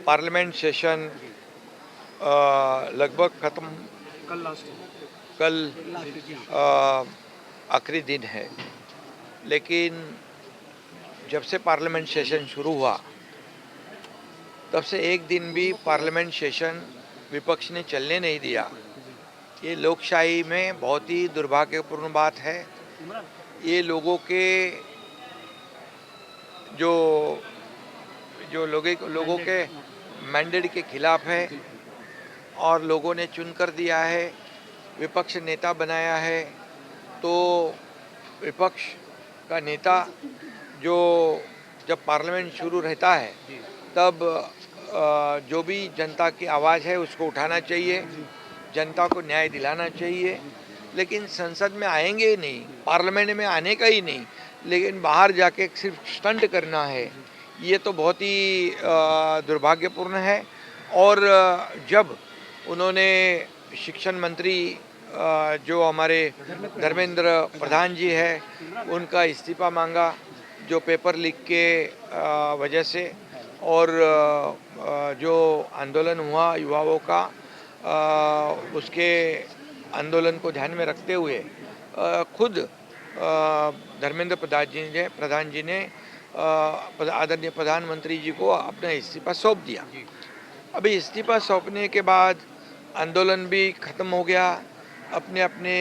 Parliament session लगभग ख़त्म कल आखिरी दिन है, लेकिन जब से पार्लियामेंट सेशन शुरू हुआ तब से एक दिन भी पार्लियामेंट सेशन विपक्ष ने चलने नहीं दिया। ये लोकशाही में बहुत ही दुर्भाग्यपूर्ण बात है। ये लोगों के जो जो लोगों के मैंडेट के खिलाफ है और लोगों ने चुनकर दिया है, विपक्ष नेता बनाया है। तो विपक्ष का नेता जो जब पार्लियामेंट शुरू रहता है तब जो भी जनता की आवाज़ है उसको उठाना चाहिए, जनता को न्याय दिलाना चाहिए। लेकिन संसद में आएंगे ही नहीं, पार्लियामेंट में आने का ही नहीं, लेकिन बाहर जाके सिर्फ स्टंट करना है। ये तो बहुत ही दुर्भाग्यपूर्ण है। और जब उन्होंने शिक्षण मंत्री जो हमारे धर्मेंद्र प्रधान जी है उनका इस्तीफा मांगा, जो पेपर लीक के वजह से, और जो आंदोलन हुआ युवाओं का, उसके आंदोलन को ध्यान में रखते हुए खुद धर्मेंद्र प्रधान जी ने आदरणीय प्रधानमंत्री जी को अपना इस्तीफा सौंप दिया। अभी इस्तीफा सौंपने के बाद आंदोलन भी ख़त्म हो गया। अपने अपने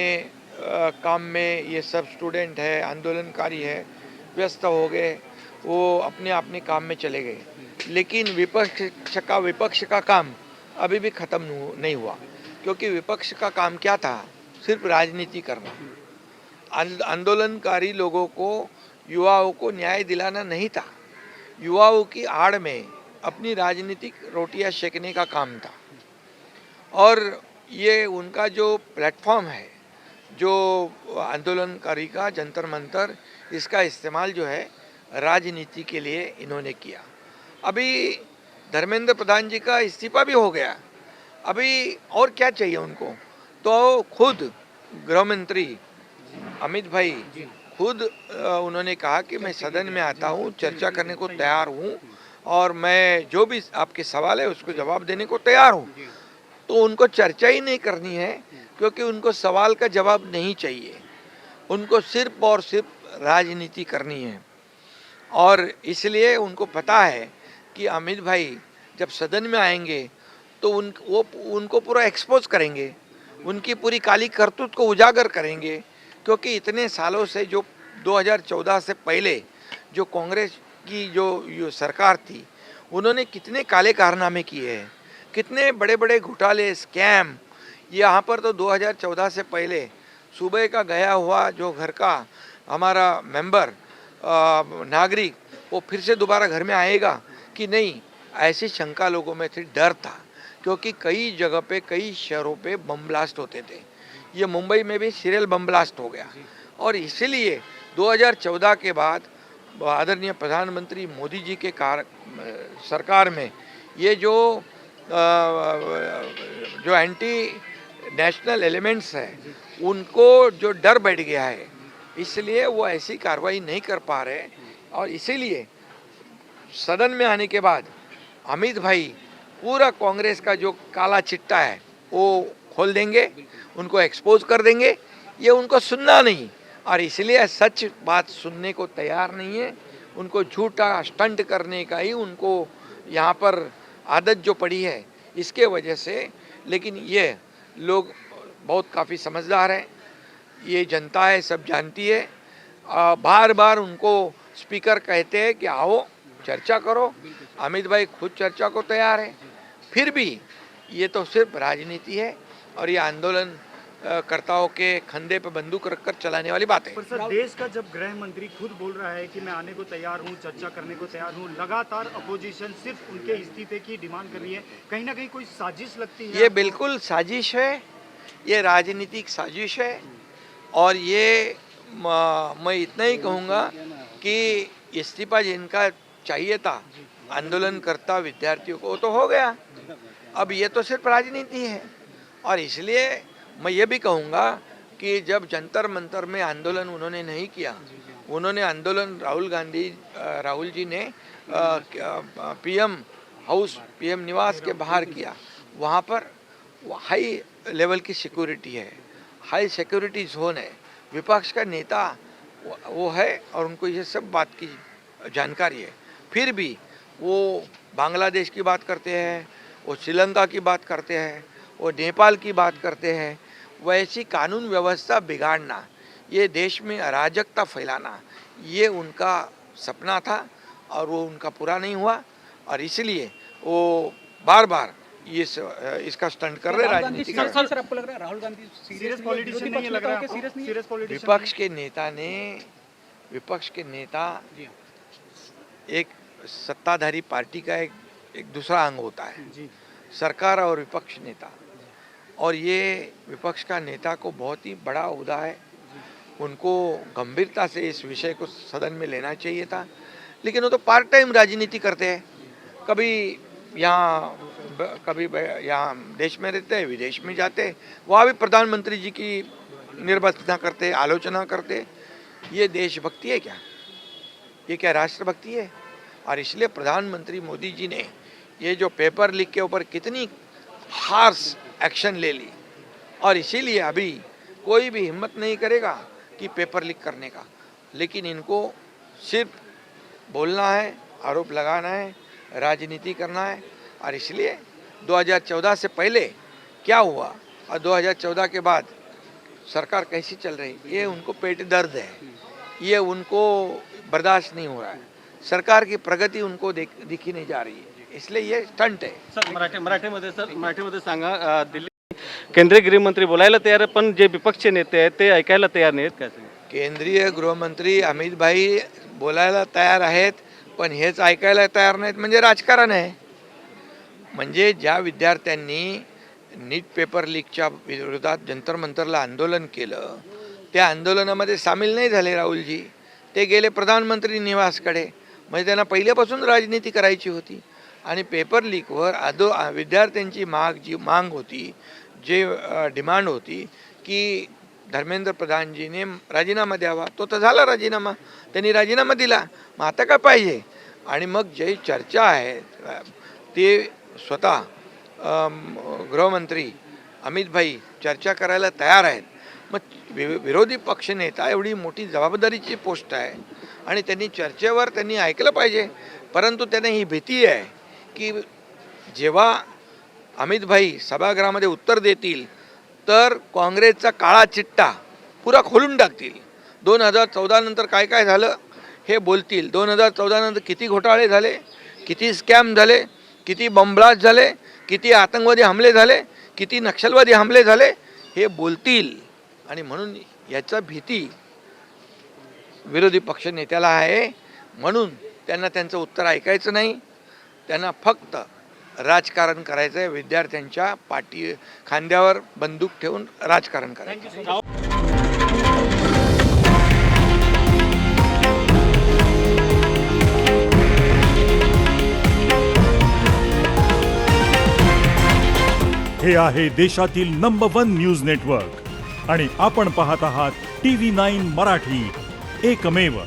काम में ये सब स्टूडेंट है, आंदोलनकारी है, व्यस्त हो गए, वो अपने अपने काम में चले गए। लेकिन विपक्ष का काम अभी भी ख़त्म नहीं हुआ, क्योंकि विपक्ष का काम क्या था? सिर्फ राजनीति करना। आंदोलनकारी लोगों को, युवाओं को न्याय दिलाना नहीं था। युवाओं की आड़ में अपनी राजनीतिक रोटियां सेकने का काम था। और ये उनका जो प्लेटफॉर्म है, जो आंदोलनकारी का जंतर मंतर, इसका इस्तेमाल जो है राजनीति के लिए इन्होंने किया। अभी धर्मेंद्र प्रधान जी का इस्तीफा भी हो गया, अभी और क्या चाहिए उनको? तो खुद गृह मंत्री अमित भाई खुद उन्होंने कहा कि मैं सदन में आता हूँ, चर्चा करने को तैयार हूँ, और मैं जो भी आपके सवाल है उसको जवाब देने को तैयार हूँ। तो उनको चर्चा ही नहीं करनी है, क्योंकि उनको सवाल का जवाब नहीं चाहिए, उनको सिर्फ और सिर्फ राजनीति करनी है। और इसलिए उनको पता है कि अमित भाई जब सदन में आएंगे तो उनको पूरा एक्सपोज करेंगे, उनकी पूरी काली करतूत को उजागर करेंगे। क्योंकि इतने सालों से, जो 2014 से पहले जो कांग्रेस की जो सरकार थी, उन्होंने कितने काले कारनामे किए हैं, कितने बड़े बड़े घोटाले, स्कैम। यहाँ पर तो 2014 से पहले सुबह का गया हुआ जो घर का हमारा मेंबर नागरिक, वो फिर से दोबारा घर में आएगा कि नहीं, ऐसी शंका लोगों में थी, डर था। क्योंकि कई जगह पे, कई शहरों पे बम ब्लास्ट होते थे। ये मुंबई में भी सीरियल बम ब्लास्ट हो गया। और इसीलिए 2014 के बाद आदरणीय प्रधानमंत्री मोदी जी के सरकार में ये जो एंटी नेशनल एलिमेंट्स है, उनको जो डर बैठ गया है, इसलिए वो ऐसी कार्रवाई नहीं कर पा रहे। और इसीलिए सदन में आने के बाद अमित भाई पूरा कांग्रेस का जो काला चिट्टा है वो खोल देंगे, उनको एक्सपोज कर देंगे। ये उनको सुनना नहीं, और इसलिए सच बात सुनने को तैयार नहीं है। उनको झूठा स्टंट करने का ही उनको यहाँ पर आदत जो पड़ी है, इसके वजह से। लेकिन ये लोग बहुत काफ़ी समझदार हैं, ये जनता है, सब जानती है। बार बार उनको स्पीकर कहते हैं कि आओ चर्चा करो, अमित भाई खुद चर्चा को तैयार है। फिर भी ये तो सिर्फ राजनीति है, और ये आंदोलन कर्ताओं के कंधे पर बंदूक रखकर चलाने वाली बात है। पर सर, देश का जब गृह मंत्री खुद बोल रहा है कि मैं आने को तैयार हूं, चर्चा करने को तैयार हूं, लगातार अपोजिशन सिर्फ उनके इस्तीफे की डिमांड कर रही है, कहीं ना कहीं कोई साजिश लगती है? ये बिल्कुल साजिश है, ये राजनीतिक साजिश है। और ये मैं इतना ही कहूँगा कि इस्तीफा जिनका चाहिए था आंदोलनकर्ता विद्यार्थियों को, तो हो गया। अब ये तो सिर्फ राजनीति है। और इसलिए मैं ये भी कहूँगा कि जब जंतर मंतर में आंदोलन उन्होंने नहीं किया, उन्होंने आंदोलन राहुल जी ने पीएम हाउस पीएम निवास के बाहर किया, वहाँ पर हाई लेवल की सिक्योरिटी है, हाई सिक्योरिटी जोन है, विपक्ष का नेता वो है और उनको ये सब बात की जानकारी है, फिर भी वो बांग्लादेश की बात करते हैं, वो श्रीलंका की बात करते हैं, वो नेपाल की बात करते हैं। वैसी कानून व्यवस्था बिगाड़ना, ये देश में अराजकता फैलाना, ये उनका सपना था और वो उनका पूरा नहीं हुआ, और इसलिए वो बार बार इसका स्टंट कर रहे राजनीति कर रहे। सर आपको लग रहा है राहुल गांधी सीरियस पॉलिटिशियन नहीं लग रहा है, सीरियस नहीं है? सीरियस पॉलिटिशियन विपक्ष के नेता एक सत्ताधारी पार्टी का एक दूसरा अंग होता है, जी सरकार और विपक्ष नेता, और ये विपक्ष का नेता को बहुत ही बड़ा ओहदा है, उनको गंभीरता से इस विषय को सदन में लेना चाहिए था, लेकिन वो तो पार्ट टाइम राजनीति करते हैं, कभी यहाँ देश में रहते हैं, विदेश में जाते हैं, वहाँ भी प्रधानमंत्री जी की निर्भत्सना करते, आलोचना करते। ये देशभक्ति है क्या? ये क्या राष्ट्रभक्ति है? और इसलिए प्रधानमंत्री मोदी जी ने ये जो पेपर लीक के ऊपर कितनी हार्श एक्शन ले ली, और इसीलिए अभी कोई भी हिम्मत नहीं करेगा कि पेपर लीक करने का, लेकिन इनको सिर्फ बोलना है, आरोप लगाना है, राजनीति करना है। और इसलिए 2014 से पहले क्या हुआ और 2014 के बाद सरकार कैसी चल रही, ये उनको पेट दर्द है, ये उनको बर्दाश्त नहीं हो रहा है, सरकार की प्रगति उनको दिखी नहीं जा रही है, इसलिए ये स्टंट है। सर मराठीमध्ये सांगा, दिल्ली केंद्रीय गृहमंत्री बोलायला तयार आहे, पण जे विपक्षचे नेते आहेत ते ऐकायला तयार नाहीत काय? केंद्रीय गृहमंत्री अमित भाई बोलायला तयार आहेत, पण हेच ऐकायला तयार नाहीत, म्हणजे राजकारण आहे। म्हणजे ज्या विद्यार्थ्यांनी नीट पेपर लीकच्या विरोधात जंतर मंतरला आंदोलन केलं, त्या आंदोलनामध्ये सामील नाही झाले राहुलजी, ते गेले प्रधानमंत्री निवासकडे, म्हणजे त्यांना पहिल्यापासून राजनीती करायची होती। आणि पेपर लीकवर विद्यार्थ्यांची मांग होती, जे डिमांड होती की धर्मेंद्र प्रधानजीने राजीनामा द्यावा, तो तर झाला राजीनामा, त्यांनी राजीनामा दिला, मग आता काय पाहिजे? आणि मग जे चर्चा आहे ते स्वतः गृहमंत्री अमित भाई चर्चा करायला तयार आहेत। मग विरोधी पक्षनेता एवढी मोठी जबाबदारीची पोस्ट आहे आणि त्यांनी चर्चेवर त्यांनी ऐकलं पाहिजे, परंतु त्यांना ही भीती आहे की जेव्हा अमित भाई सभागृहामध्ये उत्तर देतील तर काँग्रेसचा काळा चिट्टा पुरा खोलून टाकतील। 2014 नंतर काय काय झालं हे बोलतील, 2014 नंतर किती घोटाळे झाले, किती स्कॅम झाले, किती बॉम्बलास्ट झाले, किती आतंकवादी हमले झाले, किती नक्षलवादी हमले झाले, हे बोलतील। आणि म्हणून याचा भीती विरोधी पक्ष नेत्याला आहे, म्हणून त्यांना त्यांचं उत्तर ऐकायचं नाही, त्यांना फक्त राजकारण करायचं आहे, विद्यार्थ्यांच्या खांद्यावर बंदूक ठेवून राजकारण करायचं। हे आहे देशातील नंबर 1 न्यूज नेटवर्क आणि आपण पाहत आहात TV9 मराठी, एकमेव।